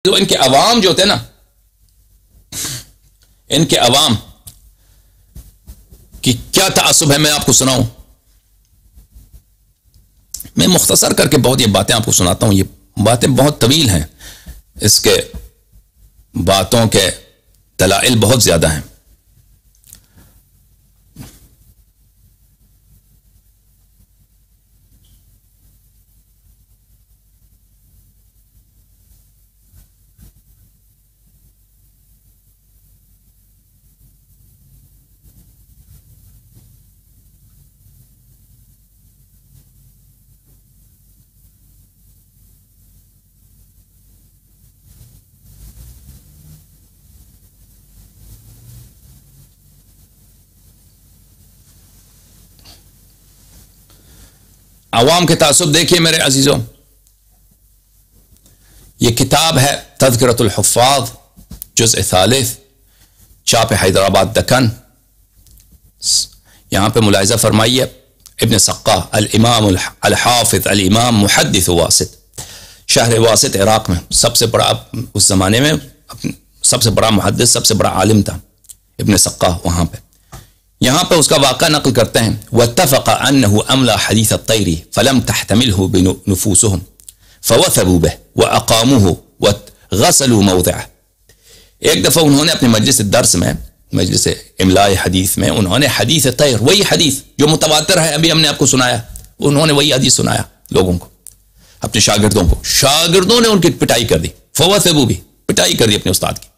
جو ان کے عوام جو ہوتے ہیں نا، ان کے عوام کی کیا تعصب ہے میں آپ کو سناؤں. میں مختصر کر کے بہت یہ باتیں آپ کو سناتا ہوں. یہ باتیں بہت طویل ہیں، اس کے باتوں کے دلائل بہت زیادہ ہیں. عوام کے تعصب دیکھیے میرے عزیزوں، یہ کتاب ہے تذکرۃ الحفاظ جزء ثالث، چاپ حیدرآباد دکن. یہاں پہ ملاحظہ فرمائیے، ابن سقہ الامام الحافظ الامام محدث واسط، شہر واسط عراق میں سب سے بڑا، اس زمانے میں سب سے بڑا محدث، سب سے بڑا عالم تھا ابن سقہ. وہاں پہ یہاں پہ اس کا واقعہ نقل کرتے ہیں، واتفق انه املا حدیث الطیر فلم تحتمله بنفوسهم فوثبوا به واقاموه وغسلوا موضعه. ایک دفعہ انہوں نے اپنے مجلس درس میں، مجلس املاء حدیث میں، انہوں نے حدیث طیر، وہی حدیث جو متواتر ہے، ابھی ہم نے آپ کو سنایا، انہوں نے وہی حدیث سنایا لوگوں کو، اپنے شاگردوں کو. شاگردوں نے ان کی پٹائی کر دی، فوثبوا به، پٹائی کر دی اپنے استاد کی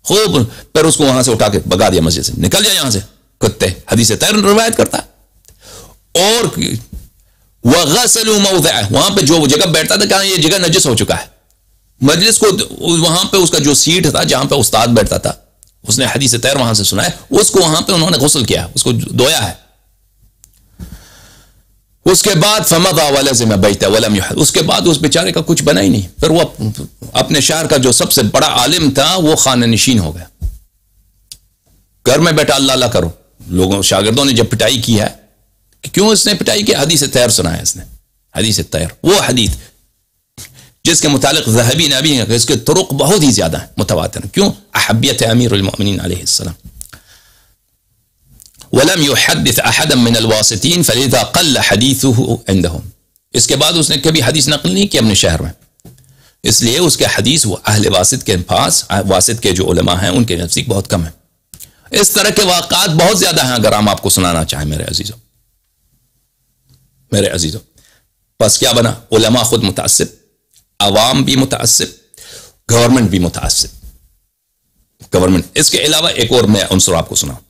خوب. پھر اس کو وہاں سے اٹھا کے بگا دیا مسجد سے، نکل جا یہاں سے کتے. حدیث طیر روایت کرتا ہے. اور وغسلوا موضعه، وہاں پہ جو جگہ بیٹھتا تھا کہ یہ جگہ نجس ہو چکا ہے. مجلس کو وہاں پہ اس کا جو سیٹ تھا جہاں پہ استاد بیٹھتا تھا، اس نے حدیث طیر وہاں سے سنا ہے، اس کو وہاں پہ انہوں نے غسل کیا، اس کو دھویا ہے. اس کے بعد فمضى ولزم بیته ولم يحد، اس کے بعد اس بیچارے کا کچھ بنا ہی نہیں. پھر وہ اپنے شہر کا جو سب سے بڑا عالم تھا وہ خانہ نشین ہو گیا. گھر میں بیٹھا اللہ اللہ کرو. لوگوں شاگردوں نے جب پٹائی کی ہے کہ کیوں اس نے پٹائی کی، حدیث طیر سنایا اس نے. حدیث طیر وہ حدیث جس کے متعلق ذہبی نے ابھی اس کے طرق بہت ہی زیادہ ہیں، متواتر. کیوں؟ احبیت امیر المؤمنین علیہ السلام. ولم يحدث احدا من الواسطین فلذا قل حدیثه عندهم. اس کے بعد اس نے کبھی حدیث نقل نہیں کی اپنے شہر میں، اس لیے اس کے حدیث وہ اہل واسط کے پاس، واسط کے جو علماء ہیں ان کے نزدیک بہت کم ہے. اس طرح کے واقعات بہت زیادہ ہیں اگر ہم آپ کو سنانا چاہیں میرے عزیزوں. میرے عزیزوں، بس کیا بنا؟ علماء خود متعصب، عوام بھی متعصب، گورنمنٹ بھی متعصب. گورنمنٹ اس کے علاوہ ایک اور میں عنصر آپ کو سناؤں.